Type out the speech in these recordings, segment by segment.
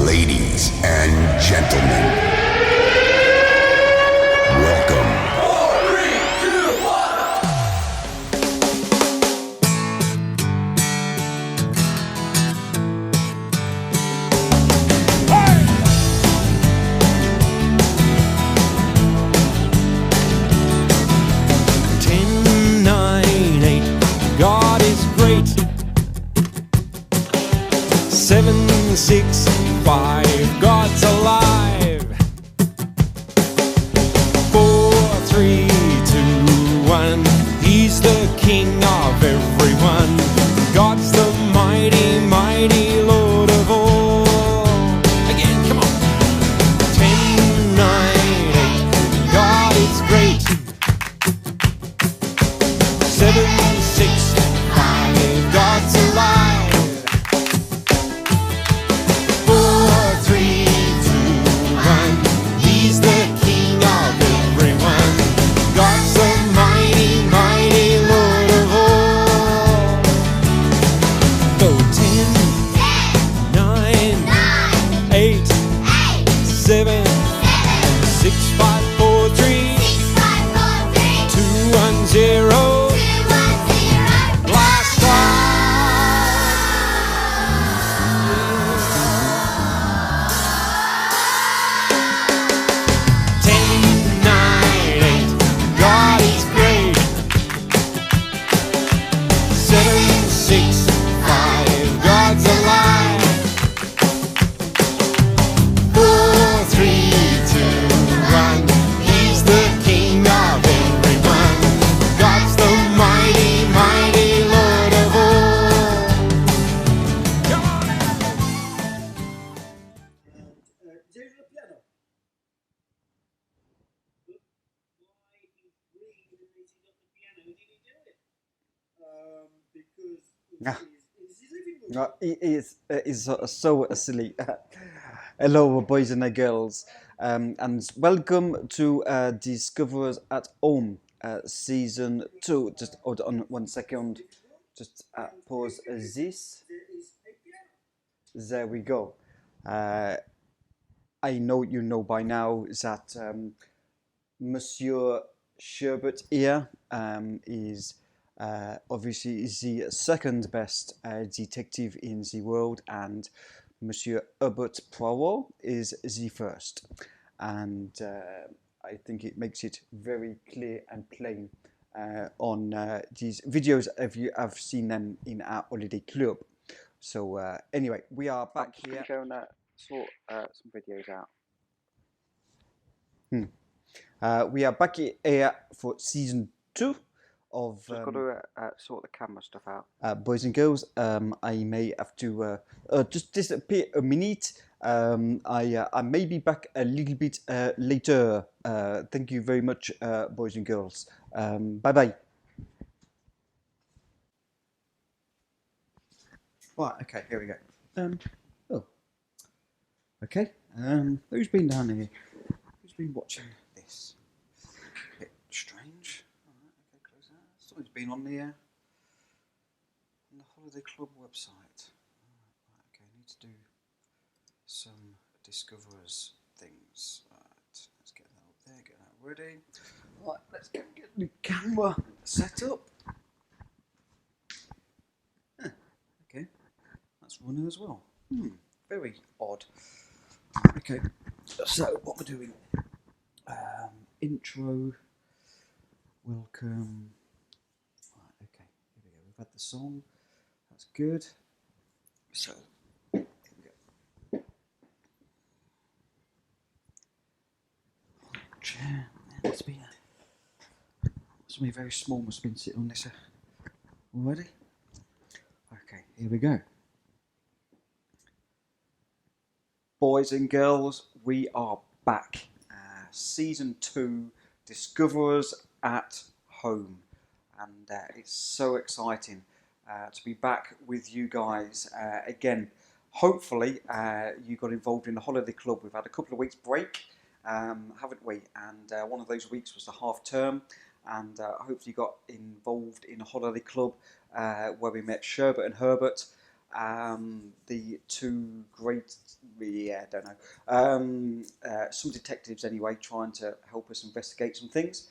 Ladies and gentlemen, welcome. 10, 9, 8, God is great. 7, 6, 5, God's alive. 4, 3, 2, 1, He's the King of everyone. God's the mighty, mighty Lord of all. Again, come on. 10, 9, 8, God is great. 7, 6, 5, God's alive. 4, 3, 2, 1, He's the King of everyone. God's the mighty, mighty Lord of all. Go 10, 9, 8, 7, 6, 5, 4, 3, 2, 1, 0. Blast off! 10, 9, 8, God is great. 7, 6, 5, God's alive. 4, 3, 2, 1, He's the King of everyone. God's the mighty, mighty Lord of all. Come on! There's a piano. Why he agreed and he got the piano? Did he do it? Because it's his living room. It is so silly. Hello, boys and girls, and welcome to Discoverers at Home, season 2. Just hold on 1 second. Just pause this. There is a piano. There we go. I know you know by now that Monsieur Sherbet here is obviously the second best detective in the world, and Monsieur Herbert Poirot is the first. And I think it makes it very clear and plain on these videos if you have seen them in our holiday club. So anyway, we are back here. Go and sort some videos out. We are back here for season 2 of. Just got to sort the camera stuff out. Boys and girls, I may have to just disappear a minute. I may be back a little bit later. Thank you very much, boys and girls. Bye bye. Right, okay, here we go. Oh, okay. Who's been down here? Who's been watching this? A bit strange. Alright, okay, close that. Something's been on the Holiday Club website. Right, okay, I need to do some Discoverers things. Right, let's get that up there, get that ready. Right, let's get the camera set up. Okay, that's running as well. Very odd. Okay, so what we're doing, intro, welcome. Right, okay, here we go. We've had the song, that's good. So, here we go. Chair, there must be somebody very small must have been sitting on this already. Okay, here we go. Boys and girls, we are back. Season 2, Discoverers at Home. And it's so exciting to be back with you guys again. Hopefully, you got involved in the Holiday Club. We've had a couple of weeks break, haven't we? And one of those weeks was the half term. and hopefully got involved in a holiday club where we met Sherbert and Herbert, the two great, some detectives anyway, trying to help us investigate some things.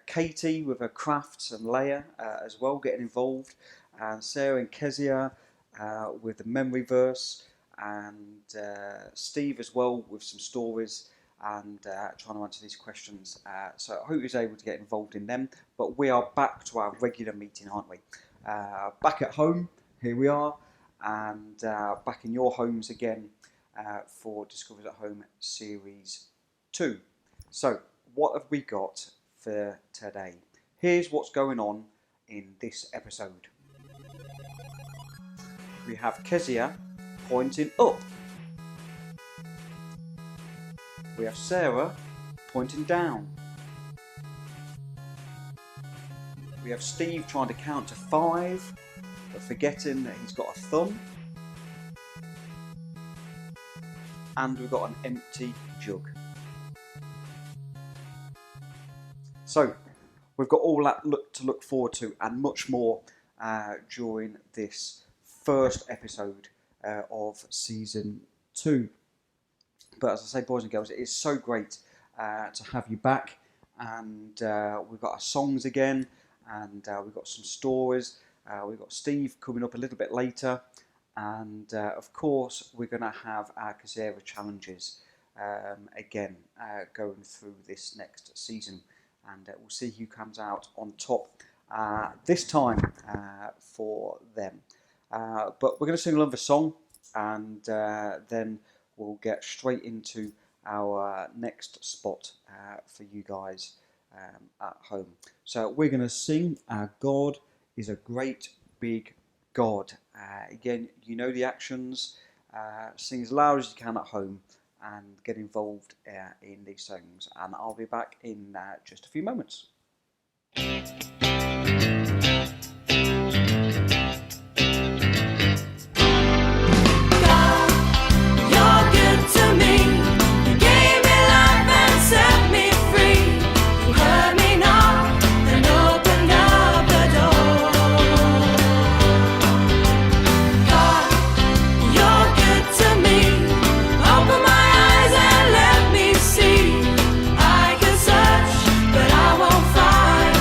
Katie with her crafts and Leia as well getting involved, and Sarah and Kezia with the memory verse, and Steve as well with some stories and trying to answer these questions. So I hope he was able to get involved in them. But we are back to our regular meeting, aren't we? Back at home, here we are, and back in your homes again for Discoveries at Home Series 2. So what have we got for today? Here's what's going on in this episode. We have Kezia pointing up. We have Sarah pointing down. We have Steve trying to count to 5, but forgetting that he's got a thumb. And we've got an empty jug. So, we've got all that to look forward to and much more during this first episode of Season 2. But as I say, boys and girls, it is so great to have you back, and we've got our songs again, and we've got some stories. We've got Steve coming up a little bit later, and of course we're going to have our Kazera challenges again going through this next season, and we'll see who comes out on top this time for them. But we're going to sing another song, and then we'll get straight into our next spot for you guys at home. So we're going to sing Our God is a Great Big God. Again, you know the actions. Sing as loud as you can at home and get involved in these songs. And I'll be back in just a few moments. But I won't find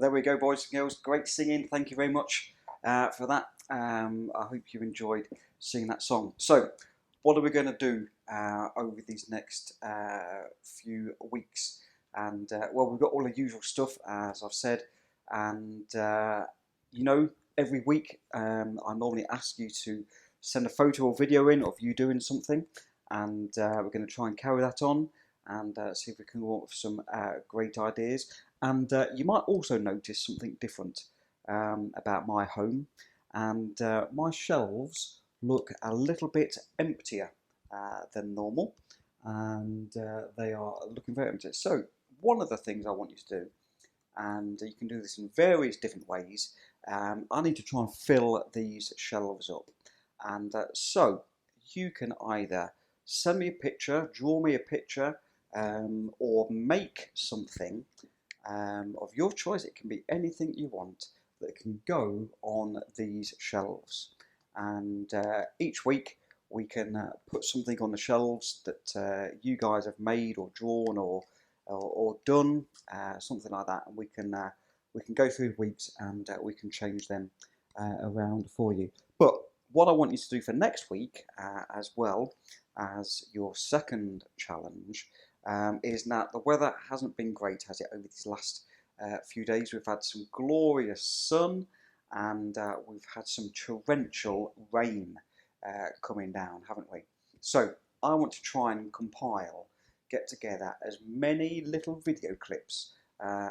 there we go, boys and girls. Great singing. Thank you very much for that. I hope you enjoyed singing that song. So, what are we going to do over these next few weeks? And well, we've got all the usual stuff, as I've said. And you know, every week I normally ask you to send a photo or video in of you doing something, and we're going to try and carry that on and see if we can come up with some great ideas. And you might also notice something different about my home, and my shelves look a little bit emptier than normal, and they are looking very empty. So one of the things I want you to do, and you can do this in various different ways, I need to try and fill these shelves up. And so you can either send me a picture, draw me a picture, or make something of your choice. It can be anything you want that can go on these shelves. And each week we can put something on the shelves that you guys have made or drawn or done, something like that, and we can go through weeks and we can change them around for you. But what I want you to do for next week, as well as your second challenge, is that the weather hasn't been great, has it, over these last few days? We've had some glorious sun, and we've had some torrential rain coming down, haven't we? So I want to try and get together as many little video clips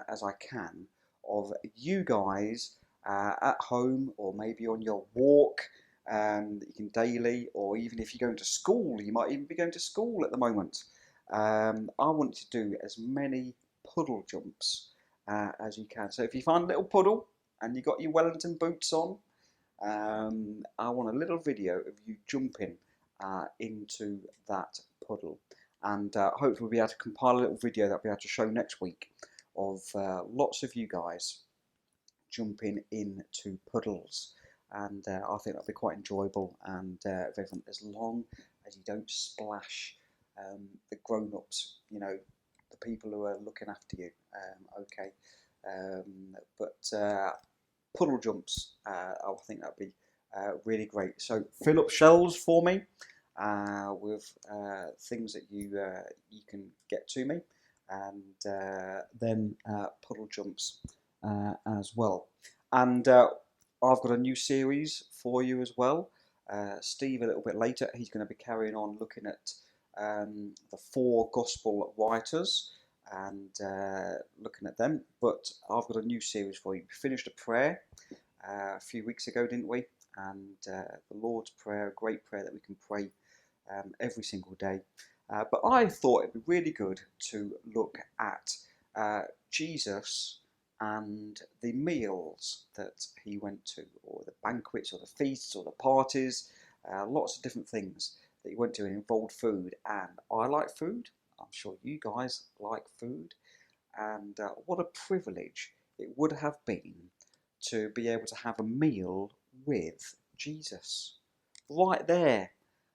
as I can of you guys at home, or maybe on your walk that you can daily, or even if you're going to school. You might even be going to school at the moment. I want to do as many puddle jumps as you can. So if you find a little puddle and you've got your Wellington boots on, I want a little video of you jumping into that puddle. And hopefully we'll be able to compile a little video that we'll be able to show next week of lots of you guys jumping into puddles. And I think that'll be quite enjoyable and everything, as long as you don't splash the grown-ups, you know, the people who are looking after you. Okay, but puddle jumps, I think that'd be really great. So fill up shelves for me with things that you can get to me, and then puddle jumps as well. And I've got a new series for you as well. Steve, a little bit later, he's going to be carrying on looking at the 4 gospel writers and looking at them. But I've got a new series for you. We finished a prayer a few weeks ago, didn't we? And the Lord's Prayer, a great prayer that we can pray every single day. But I thought it'd be really good to look at Jesus and the meals that he went to, or the banquets, or the feasts, or the parties, lots of different things that he went to and involved food. And I like food. I'm sure you guys like food. And what a privilege it would have been to be able to have a meal with Jesus right there.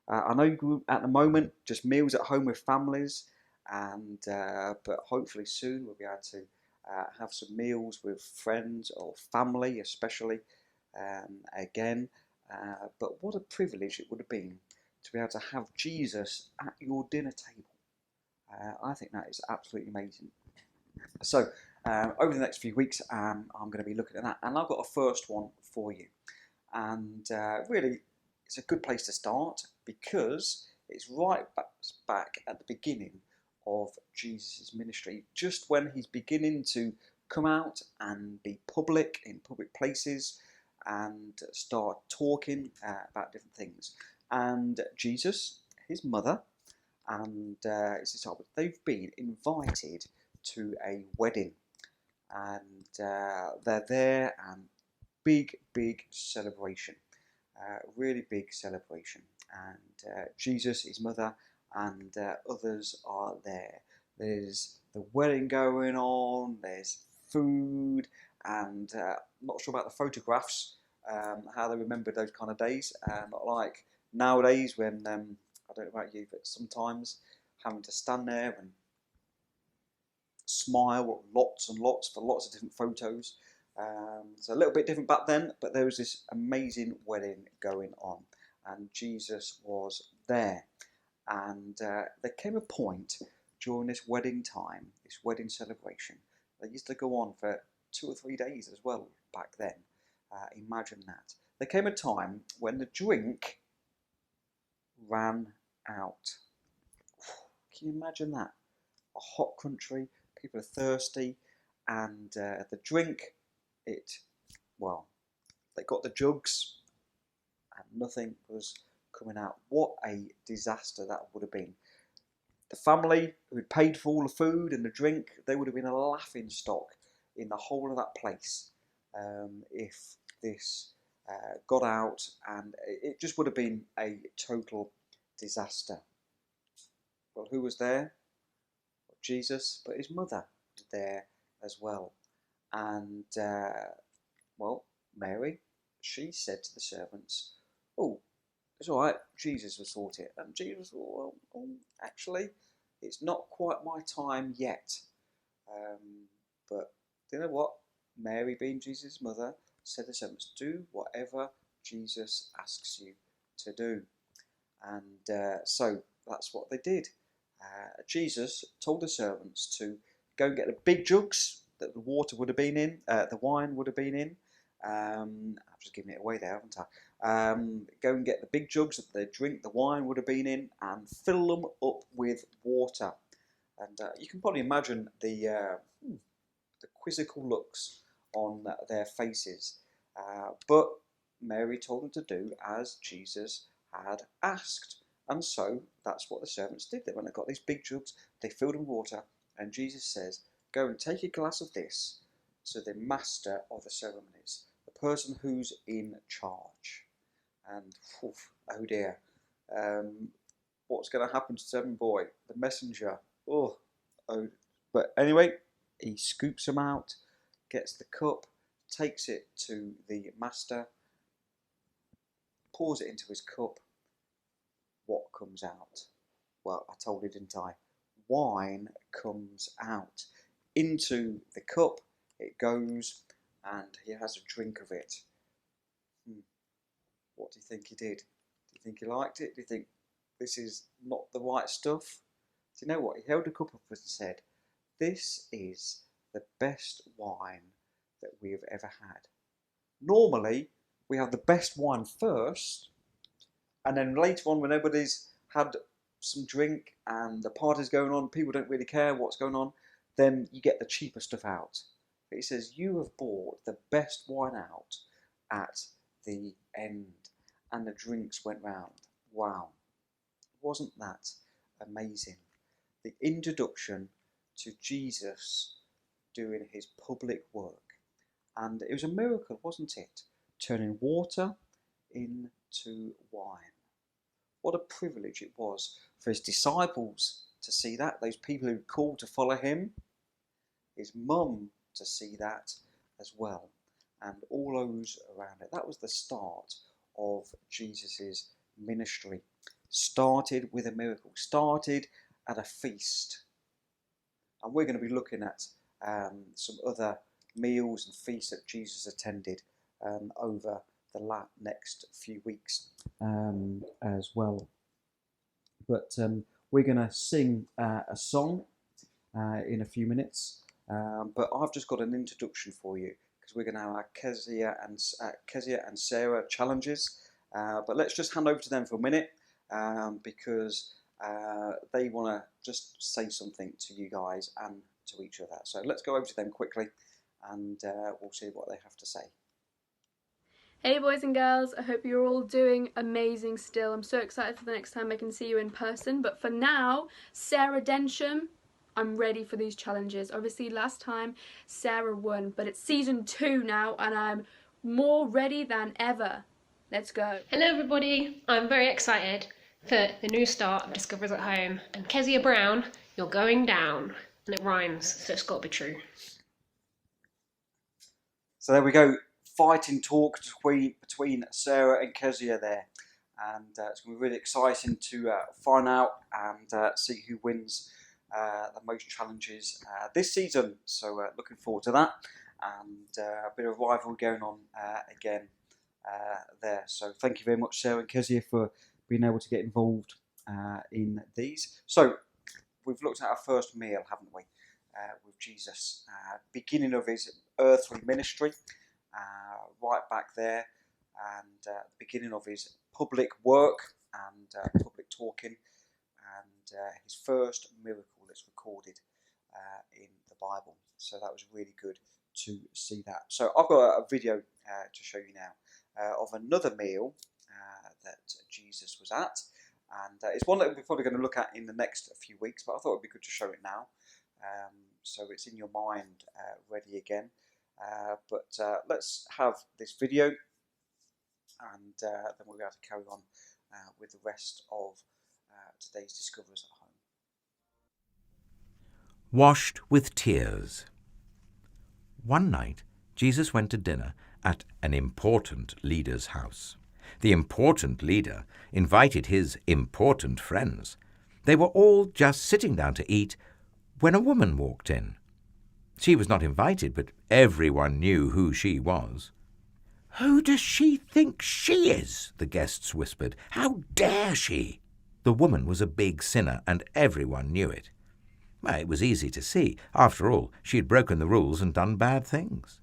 I know you at the moment just meals at home with families, and but hopefully soon we'll be able to have some meals with friends or family, especially again. But what a privilege it would have been to be able to have Jesus at your dinner table. I think that is absolutely amazing. So over the next few weeks, I'm going to be looking at that, and I've got a first one for you. And really, it's a good place to start because it's right back at the beginning of Jesus' ministry, just when he's beginning to come out and be public in public places and start talking about different things. And Jesus, his mother, and his disciples, they've been invited to a wedding, and they're there, and big celebration, really big celebration. And Jesus, his mother, and others are there. There's the wedding going on, there's food, and I'm not sure about the photographs, how they remembered those kind of days, not like nowadays when, I don't know about you, but sometimes having to stand there and smile, lots and lots, for lots of different photos. So a little bit different back then, but there was this amazing wedding going on, and Jesus was there. And there came a point during this wedding time, this wedding celebration, that used to go on for 2 or 3 days as well back then. Imagine that. There came a time when the drink ran out. Can you imagine that? A hot country, people are thirsty, and the drink, they got the jugs and nothing was coming out. What a disaster that would have been. The family who'd paid for all the food and the drink, they would have been a laughing stock in the whole of that place if this got out, and it just would have been a total disaster. Well, who was there? Well, Jesus, but his mother was there as well. And, Mary, she said to the servants, "Oh, it's all right, Jesus will sort it." And Jesus, actually, it's not quite my time yet. But you know what? Mary, being Jesus' mother, said to the servants, "Do whatever Jesus asks you to do." And so that's what they did. Jesus told the servants to go and get the big jugs that the water would have been in, the wine would have been in. I've just given it away there, haven't I? Go and get the big jugs that the drink, the wine would have been in, and fill them up with water. And you can probably imagine the quizzical looks on their faces. But Mary told them to do as Jesus had asked. And so that's what the servants did. They went and got these big jugs, they filled them with water, and Jesus says, "Go and take a glass of this to the master of the ceremonies, the person who's in charge." And oh dear, what's going to happen to Seven Boy, the messenger? Oh, but anyway, he scoops them out, gets the cup, takes it to the master, pours it into his cup. What comes out? Well, I told you, didn't I? Wine comes out into the cup. It goes, and he has a drink of it. What do you think he did? Do you think he liked it? Do you think this is not the right stuff? Do you know what? He held the cup up and said, "This is the best wine that we have ever had." Normally, we have the best wine first, and then later on, when everybody's had some drink and the party's going on, people don't really care what's going on, then you get the cheaper stuff out. But he says, "You have bought the best wine out at the end," and the drinks went round. Wow, wasn't that amazing? The introduction to Jesus doing his public work, and it was a miracle, wasn't it? Turning water into wine. What a privilege it was for his disciples to see that, those people who called to follow him, his mum to see that as well, and all those around it. That was the start of Jesus' ministry. Started with a miracle, started at a feast. And we're going to be looking at some other meals and feasts that Jesus attended over the next few weeks as well. But we're going to sing a song in a few minutes. But I've just got an introduction for you, because we're going to have our Kezia and Sarah challenges. But let's just hand over to them for a minute, because they want to just say something to you guys and to each other. So let's go over to them quickly, and we'll see what they have to say. Hey boys and girls, I hope you're all doing amazing still. I'm so excited for the next time I can see you in person. But for now, Sarah Densham, I'm ready for these challenges. Obviously last time Sarah won, but it's season 2 now and I'm more ready than ever. Let's go. Hello everybody, I'm very excited for the new start of Discoverers at Home, and Kezia Brown, you're going down, and it rhymes, so it's got to be true. So there we go, fighting talk between Sarah and Kezia there, and it's going to be really exciting to find out and see who wins the most challenges this season. So looking forward to that, and a bit of rivalry going on again there. So thank you very much, Sarah and Kezia, for being able to get involved in these. So we've looked at our first meal, haven't we, with Jesus, beginning of his earthly ministry, right back there, and beginning of his public work and public talking, and his first miracle that's recorded in the Bible. So that was really good to see that. So I've got a video to show you now of another meal that Jesus was at, and it's one that we're probably going to look at in the next few weeks, but I thought it would be good to show it now, so it's in your mind ready again. But let's have this video, and then we'll be able to carry on with the rest of today's Discoverers at Home. Washed with tears. One night, Jesus went to dinner at an important leader's house. The important leader invited his important friends. They were all just sitting down to eat when a woman walked in. She was not invited, but everyone knew who she was. "Who does she think she is?" the guests whispered. "How dare she?" The woman was a big sinner, and everyone knew it. Well, it was easy to see. After all, she had broken the rules and done bad things.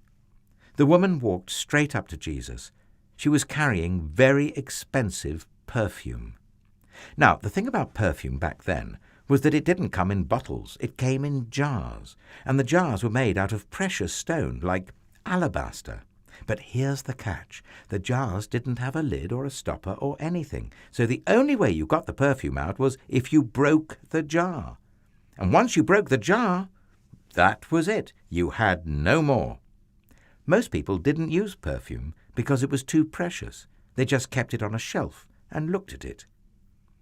The woman walked straight up to Jesus. She was carrying very expensive perfume. Now, the thing about perfume back then was that it didn't come in bottles. It came in jars, and the jars were made out of precious stone, like alabaster. But here's the catch. The jars didn't have a lid or a stopper or anything, so the only way you got the perfume out was if you broke the jar. And once you broke the jar, that was it. You had no more. Most people didn't use perfume because it was too precious. They just kept it on a shelf and looked at it.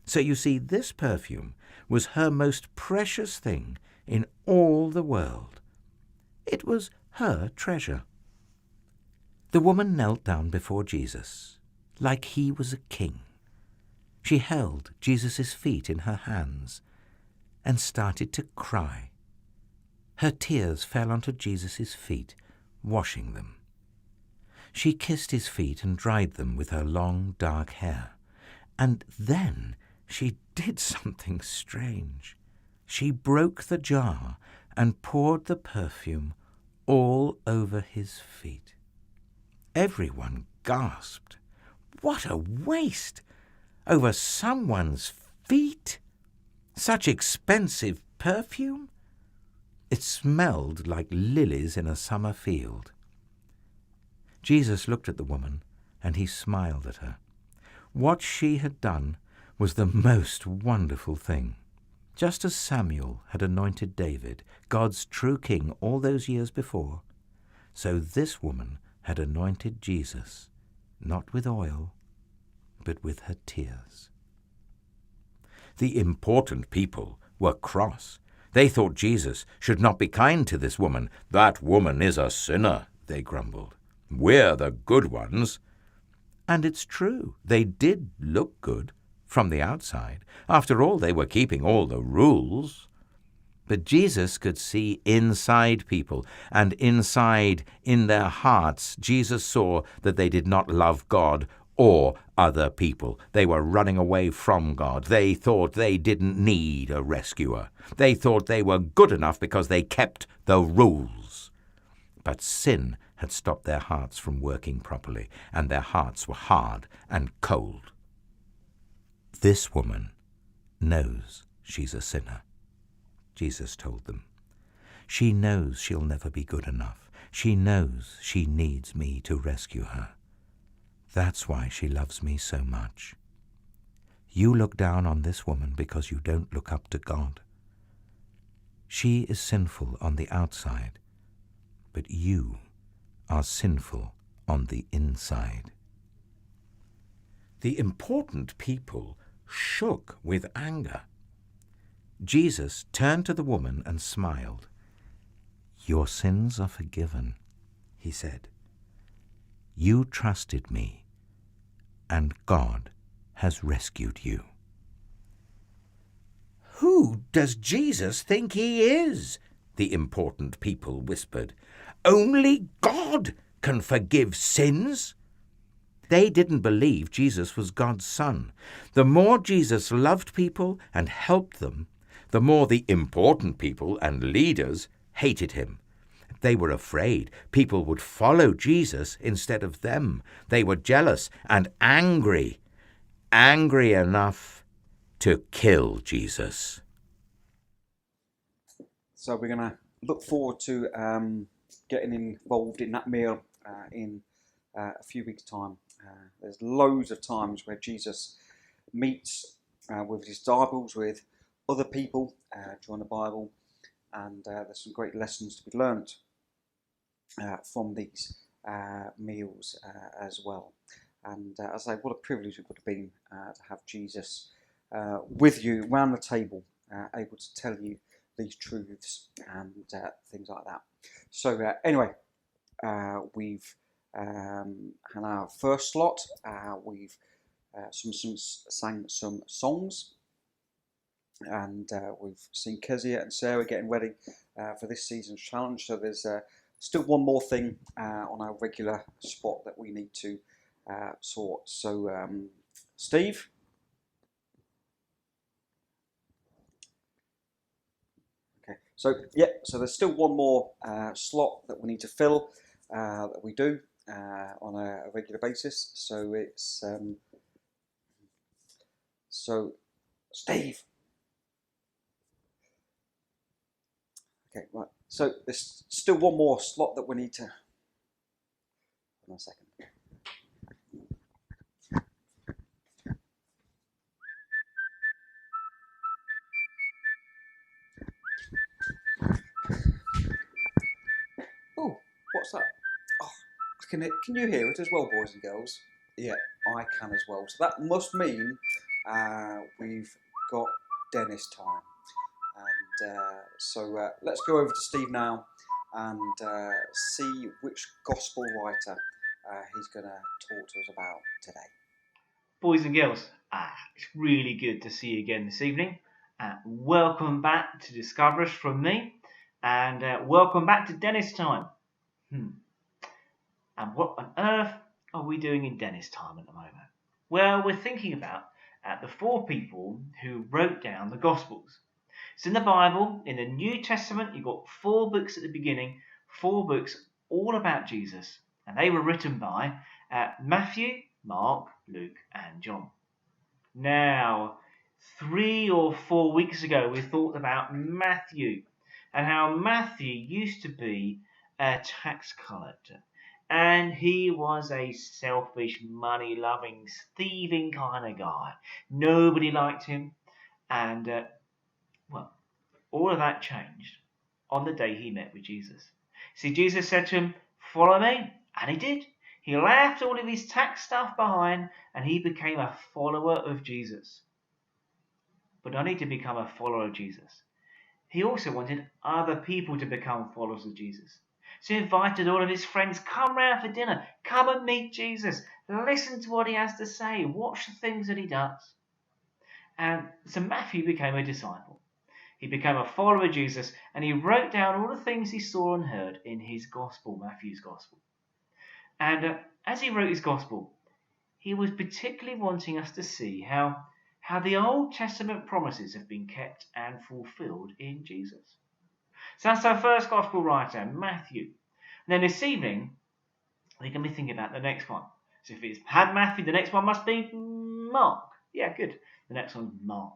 So you see, this perfume was her most precious thing in all the world. It was her treasure. The woman knelt down before Jesus, like he was a king. She held Jesus' feet in her hands and started to cry. Her tears fell onto Jesus' feet, washing them. She kissed his feet and dried them with her long, dark hair. And then she did something strange. She broke the jar and poured the perfume all over his feet. Everyone gasped. What a waste! Over someone's feet? Such expensive perfume? It smelled like lilies in a summer field. Jesus looked at the woman, and he smiled at her. What she had done was the most wonderful thing. Just as Samuel had anointed David, God's true king, all those years before, so this woman had anointed Jesus, not with oil, but with her tears. The important people were cross. They thought Jesus should not be kind to this woman. "That woman is a sinner," they grumbled. "We're the good ones." And it's true, they did look good from the outside. After all, they were keeping all the rules. But Jesus could see inside people, and inside, in their hearts, Jesus saw that they did not love God or other people. They were running away from God. They thought they didn't need a rescuer. They thought they were good enough because they kept the rules. But sin had stopped their hearts from working properly, and their hearts were hard and cold. This woman knows she's a sinner, Jesus told them. She knows she'll never be good enough. She knows she needs me to rescue her. That's why she loves me so much. You look down on this woman because you don't look up to God. She is sinful on the outside, but you are sinful on the inside. The important people shook with anger. Jesus turned to the woman and smiled. "Your sins are forgiven," he said. "You trusted me, and God has rescued you." "Who does Jesus think he is?" the important people whispered. "Only God can forgive sins." They didn't believe Jesus was God's son. The more Jesus loved people and helped them, the more the important people and leaders hated him. They were afraid people would follow Jesus instead of them. They were jealous and angry enough to kill Jesus. So we're going to look forward to getting involved in that meal in a few weeks' time. There's loads of times where Jesus meets with his disciples, with other people during the Bible, and there's some great lessons to be learnt from these meals as well. And as I say, what a privilege it would have been to have Jesus with you around the table, able to tell you these truths and things like that. So anyway, we've had our first slot. We've sang some songs, and we've seen Kezia and Sarah getting ready for this season's challenge. So there's still one more thing on our regular spot that we need to sort. So Steve. Okay, so yeah, so there's still one more slot that we need to fill that we do on a regular basis. So it's so Steve. Okay, right. So there's still one more slot that we need to. One second. Oh, what's that? Oh, can you hear it as well, boys and girls? Yeah, I can as well. So that must mean we've got Dennis time. And so let's go over to Steve now and see which gospel writer he's going to talk to us about today. Boys and girls, it's really good to see you again this evening. Welcome back to Discoverers from me, and welcome back to Dennis time. And what on earth are we doing in Dennis time at the moment? Well, we're thinking about the 4 people who wrote down the Gospels. It's in the Bible, in the New Testament. You've got 4 books at the beginning, 4 books all about Jesus, and they were written by Matthew, Mark, Luke, and John. Now, 3 or 4 weeks ago, we thought about Matthew and how Matthew used to be a tax collector. And he was a selfish, money-loving, thieving kind of guy. Nobody liked him. And, well, all of that changed on the day he met with Jesus. See, Jesus said to him, "Follow me." And he did. He left all of his tax stuff behind and he became a follower of Jesus. But not only to become a follower of Jesus, he also wanted other people to become followers of Jesus. So he invited all of his friends, "Come round for dinner, come and meet Jesus, listen to what he has to say, watch the things that he does." And so Matthew became a disciple. He became a follower of Jesus, and he wrote down all the things he saw and heard in his gospel, Matthew's gospel. And as he wrote his gospel, he was particularly wanting us to see how the Old Testament promises have been kept and fulfilled in Jesus. So that's our first gospel writer, Matthew. And then this evening, we're going to be thinking about the next one. So if it's had Matthew, the next one must be Mark. Yeah, good. The next one's Mark.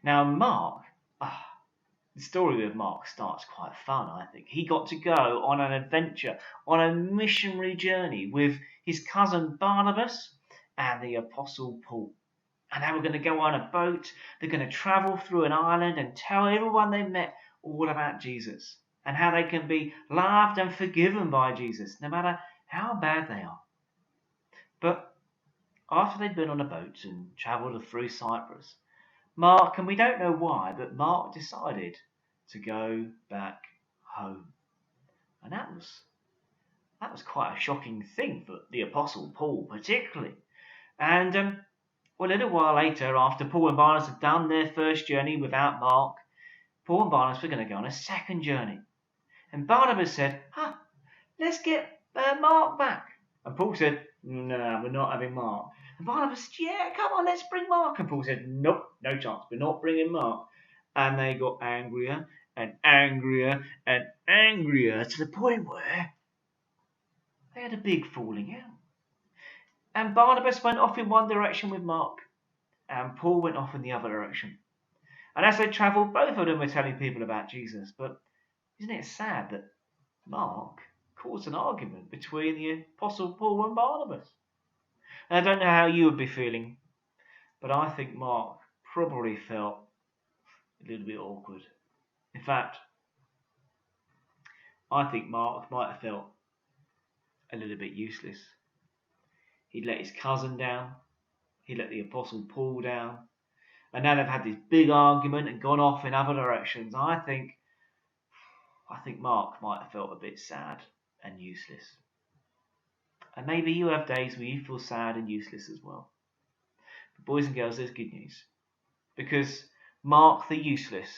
Now, Mark, the story with Mark starts quite fun, I think. He got to go on an adventure, on a missionary journey with his cousin Barnabas and the Apostle Paul. And they were going to go on a boat. They're going to travel through an island and tell everyone they met all about Jesus and how they can be loved and forgiven by Jesus, no matter how bad they are. But after they'd been on a boat and travelled through Cyprus, Mark, and we don't know why, but Mark decided to go back home. And that was quite a shocking thing for the Apostle Paul particularly. And Well, a little while later, after Paul and Barnabas had done their first journey without Mark, Paul and Barnabas were going to go on a second journey. And Barnabas said, let's get Mark back. And Paul said, no, we're not having Mark. And Barnabas said, yeah, come on, let's bring Mark. And Paul said, nope, no chance, we're not bringing Mark. And they got angrier and angrier and angrier to the point where they had a big falling out. And Barnabas went off in one direction with Mark, and Paul went off in the other direction. And as they travelled, both of them were telling people about Jesus. But isn't it sad that Mark caused an argument between the Apostle Paul and Barnabas? And I don't know how you would be feeling, but I think Mark probably felt a little bit awkward. In fact, I think Mark might have felt a little bit useless. He'd let his cousin down. He let the Apostle Paul down. And now they've had this big argument and gone off in other directions. I think Mark might have felt a bit sad and useless. And maybe you have days where you feel sad and useless as well. But boys and girls, there's good news. Because Mark the useless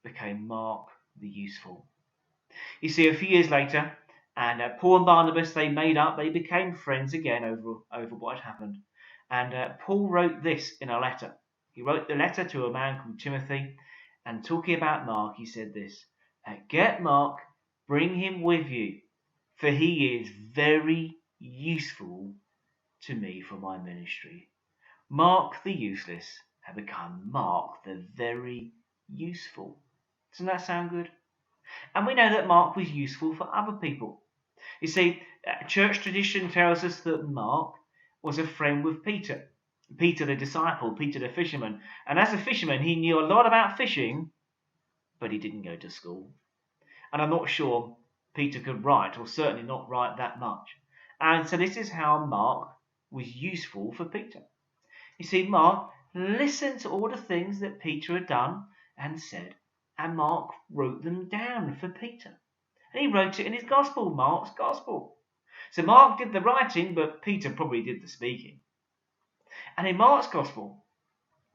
became Mark the useful. You see, a few years later, and Paul and Barnabas, they made up, they became friends again over what had happened. And Paul wrote this in a letter. He wrote the letter to a man called Timothy, and talking about Mark, he said this, get Mark, bring him with you, for he is very useful to me for my ministry. Mark the useless had become Mark the very useful. Doesn't that sound good? And we know that Mark was useful for other people. You see, church tradition tells us that Mark was a friend with Peter. Peter the disciple, Peter the fisherman. And as a fisherman, he knew a lot about fishing, but he didn't go to school. And I'm not sure Peter could write, or certainly not write that much. And so this is how Mark was useful for Peter. You see, Mark listened to all the things that Peter had done and said, and Mark wrote them down for Peter. And he wrote it in his gospel, Mark's gospel. So Mark did the writing, but Peter probably did the speaking. And in Mark's gospel,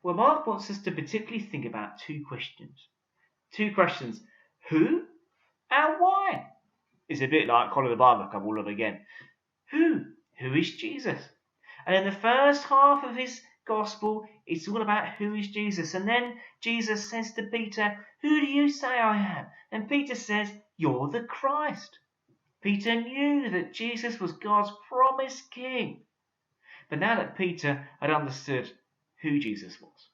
well, Mark wants us to particularly think about two questions. Two questions. Who and why? It's a bit like Colin the Bible Club all over again. Who? Who is Jesus? And in the first half of his gospel, it's all about who is Jesus. And then Jesus says to Peter, who do you say I am? And Peter says, you're the Christ. Peter knew that Jesus was God's promised king. But now that Peter had understood who Jesus was,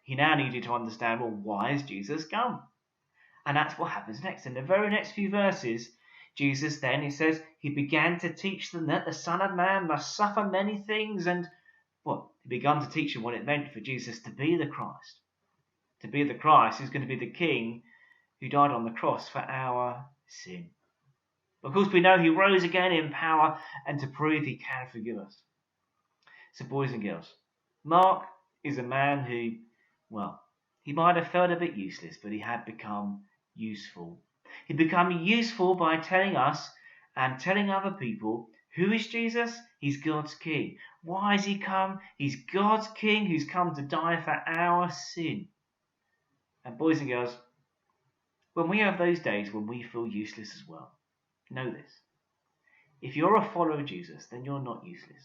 he now needed to understand, well, why has Jesus come? And that's what happens next. In the very next few verses, Jesus then, he says, he began to teach them that the Son of Man must suffer many things. And, well, he began to teach them what it meant for Jesus to be the Christ. To be the Christ who's going to be the King who died on the cross for our sin. Of course, we know he rose again in power and to prove he can forgive us. So, boys and girls, Mark is a man who, well, he might have felt a bit useless, but he had become useful. He'd become useful by telling us and telling other people, who is Jesus? He's God's King. Why has he come? He's God's King who's come to die for our sin. And boys and girls, when we have those days when we feel useless as well, know this. If you're a follower of Jesus, then you're not useless.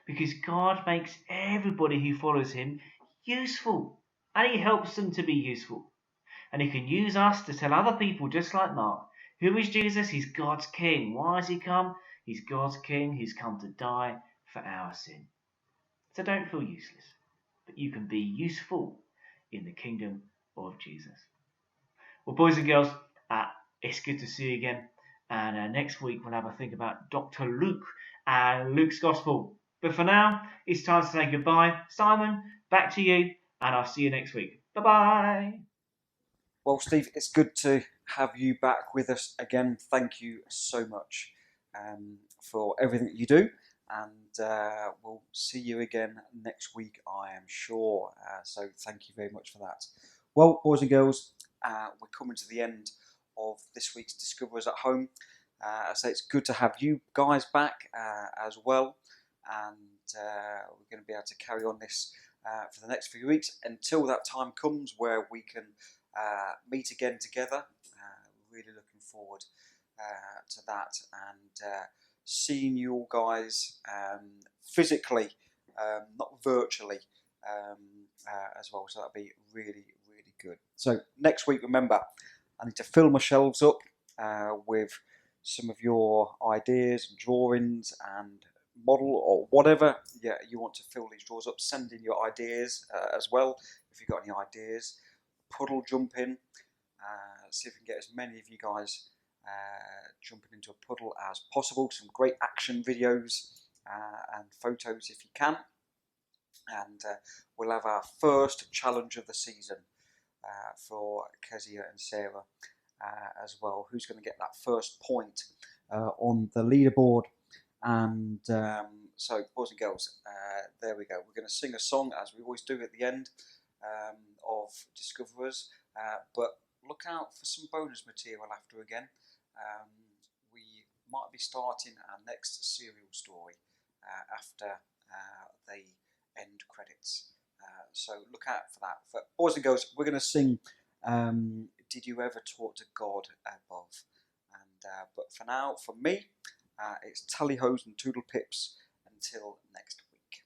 Because God makes everybody who follows him useful. And he helps them to be useful. And he can use us to tell other people, just like Mark, who is Jesus? He's God's King. Why has he come? He's God's King who's come to die for our sin. So don't feel useless, but you can be useful in the kingdom of Jesus. Well, boys and girls, it's good to see you again. And next week we'll have a think about Dr. Luke and Luke's Gospel. But for now, it's time to say goodbye. Simon, back to you, and I'll see you next week. Bye-bye. Well, Steve, it's good to have you back with us again. Thank you so much for everything that you do. And we'll see you again next week, I am sure. So thank you very much for that. Well, boys and girls, we're coming to the end of this week's Discoverers at Home. So it's good to have you guys back as well. and we're going to be able to carry on this for the next few weeks until that time comes where we can meet again together. Really looking forward to that, and seeing you all guys physically, not virtually, as well. So that'll be really, really good. So next week, remember, I need to fill my shelves up with some of your ideas and drawings and model or whatever you want to fill these drawers up. Send in your ideas as well if you've got any ideas. Puddle jumping. See if we can get as many of you guys jumping into a puddle as possible. Some great action videos and photos if you can. And we'll have our first challenge of the season for Kezia and Sarah as well. Who's going to get that first point on the leaderboard? And so, boys and girls, there we go. We're going to sing a song as we always do at the end of Discoverers, but look out for some bonus material after again. We might be starting our next serial story after the end credits. So look out for that. For boys and girls, we're going to sing Did You Ever Talk to God Above? And but for now, from me, it's tally hos and toodle pips until next week.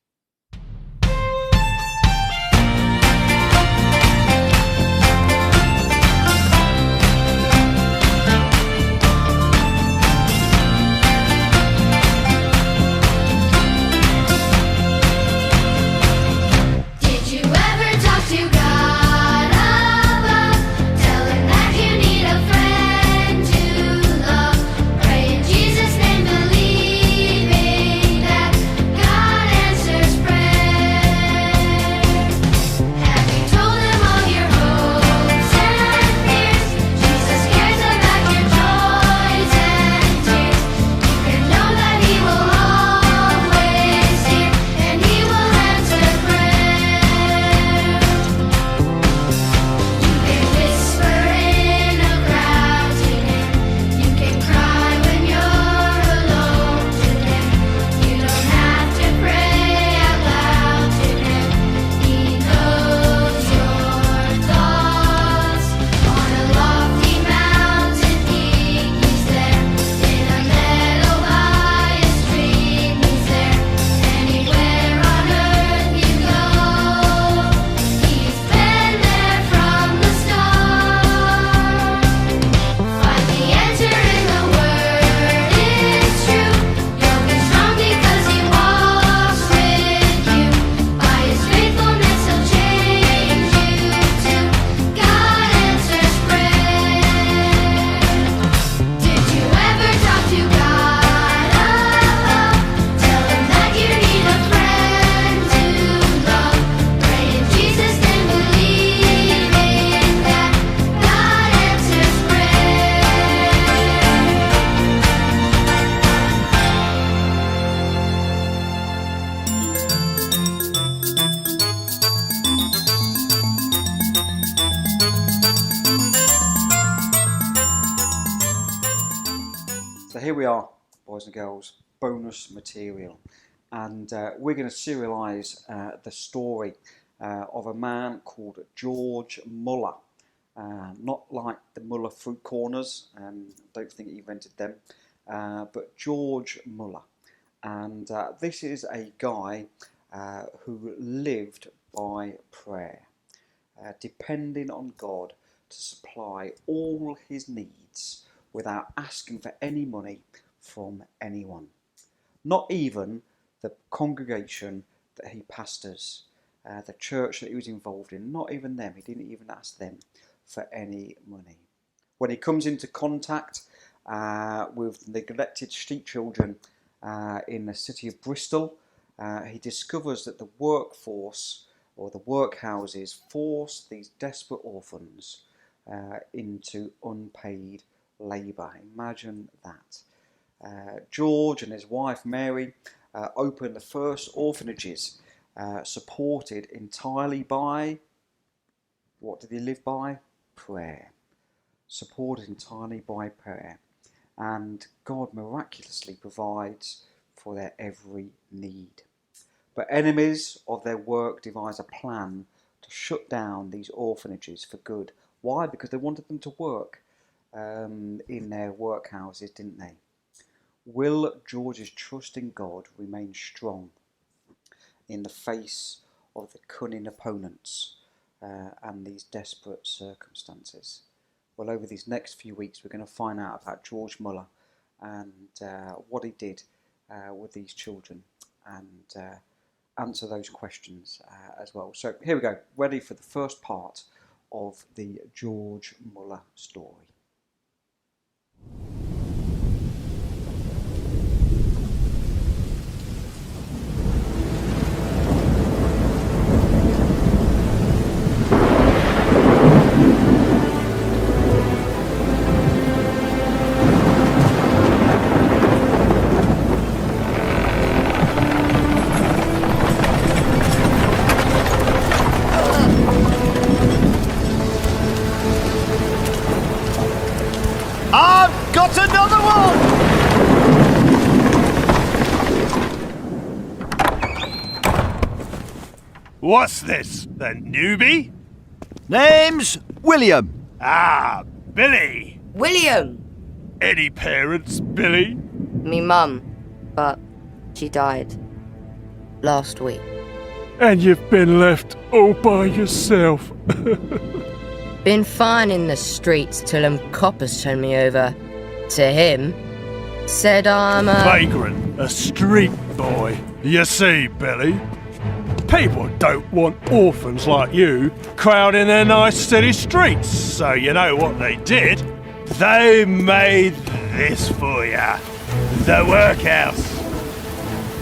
Did you ever talk to God above? Tell him that you need a friend to love. Pray in Jesus' name, believing that God answers prayer. Have you told him all your hopes and fears? Jesus cares about your joys and tears. You can know that he will always hear, and he will answer prayer. You can whisper in a crowd to him. You can cry when you're alone to him. You don't have to pray out loud to him. He knows your thoughts. On a lofty mountain peak, he's there. In a meadow by a stream, he's there. Anywhere on earth you go, he's been there from the start. Find the answer in the word, it's true. You'll be strong because he walks with you. By his faithfulness he'll change you too. God answers prayer. Did you ever talk to God above? Tell him that you need a friend to love. Pray in Jesus' name, believing that God answers prayer. So here we are, boys and girls, bonus material. And we're going to serialise the story of a man called George Muller. Not like the Muller fruit corners, don't think he invented them, but George Muller. And this is a guy who lived by prayer, depending on God to supply all his needs without asking for any money from anyone. Not even the congregation that he pastors, the church that he was involved in, not even them. He didn't even ask them for any money. When he comes into contact with neglected street children in the city of Bristol, he discovers that the workforce or the workhouses force these desperate orphans into unpaid labour. Imagine that. George and his wife Mary opened the first orphanages supported entirely by, what did they live by? Prayer. Supported entirely by prayer. And God miraculously provides for their every need. But enemies of their work devised a plan to shut down these orphanages for good. Why? Because they wanted them to work in their workhouses, didn't they? Will George's trust in God remain strong in the face of the cunning opponents and these desperate circumstances? Well, over these next few weeks, we're going to find out about George Muller and what he did with these children, and answer those questions as well. So here we go, ready for the first part of the George Muller story. I've got another one! What's this, the newbie? Name's William. Ah, Billy. William! Any parents, Billy? Me mum, but she died last week. And you've been left all by yourself. Been fine in the streets till them coppers turned me over to him. Said I'm a Vagrant, a street boy. You see, Billy, people don't want orphans like you crowding their nice city streets. So you know what they did? They made this for ya. The workhouse.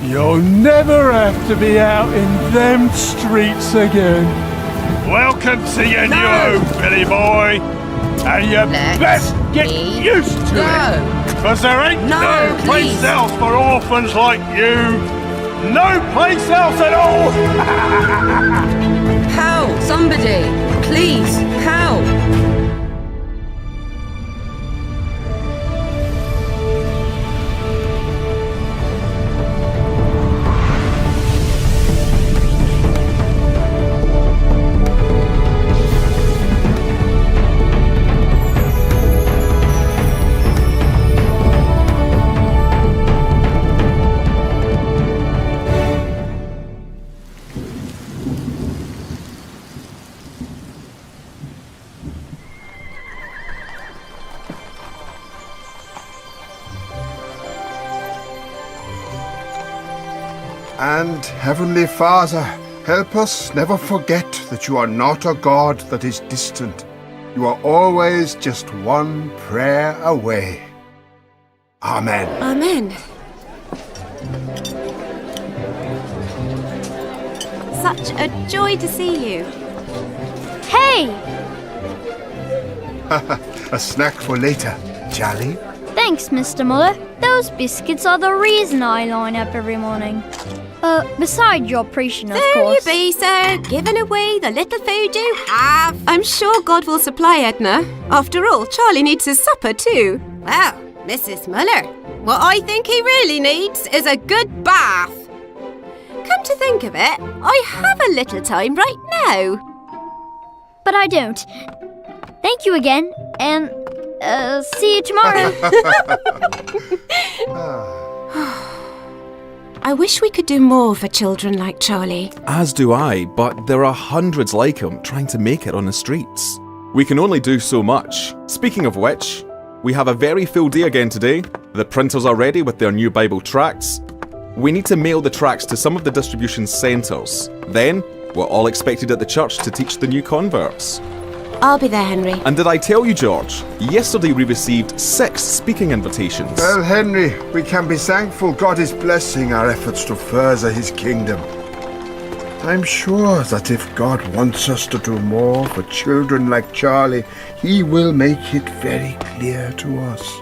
You'll never have to be out in them streets again. Welcome to your new home, Billy boy. And you best get used to it. Because there ain't no place else for orphans like you. No place else at all. Help! Somebody! Please, help! And Heavenly Father, help us never forget that you are not a God that is distant. You are always just one prayer away. Amen. Amen. Such a joy to see you. Hey! A snack for later, Charlie. Thanks, Mr. Muller. Those biscuits are the reason I line up every morning. Besides your preaching, of course. There you be, sir, giving away the little food you have. I'm sure God will supply, Edna. After all, Charlie needs his supper too. Well, Mrs. Muller, what I think he really needs is a good bath. Come to think of it, I have a little time right now. But I don't. Thank you again, and see you tomorrow. I wish we could do more for children like Charlie. As do I, but there are hundreds like him trying to make it on the streets. We can only do so much. Speaking of which, we have a very full day again today. The printers are ready with their new Bible tracts. We need to mail the tracts to some of the distribution centres. Then, we're all expected at the church to teach the new converts. I'll be there, Henry. And did I tell you, George? Yesterday we received 6 speaking invitations. Well, Henry, we can be thankful God is blessing our efforts to further his kingdom. I'm sure that if God wants us to do more for children like Charlie, he will make it very clear to us.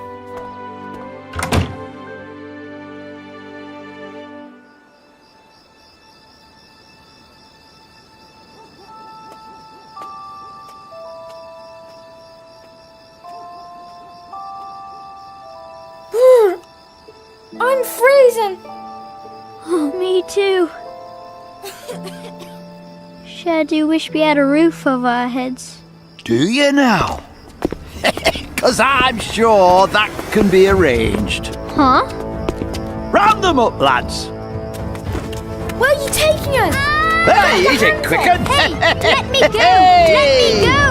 I'm freezing. Me too. Sure do wish we had a roof over our heads. Do you now? 'Cause I'm sure that can be arranged. Huh? Round them up, lads. Where are you taking us? Hey, he's a quick un. Hey, let me go! Let me go!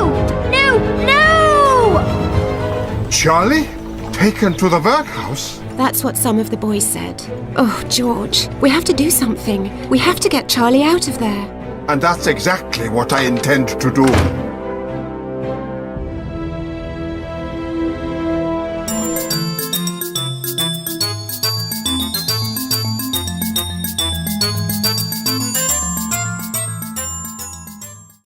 No, no! Charlie? Taken to the workhouse? That's what some of the boys said. Oh, George, we have to do something. We have to get Charlie out of there. And that's exactly what I intend to do.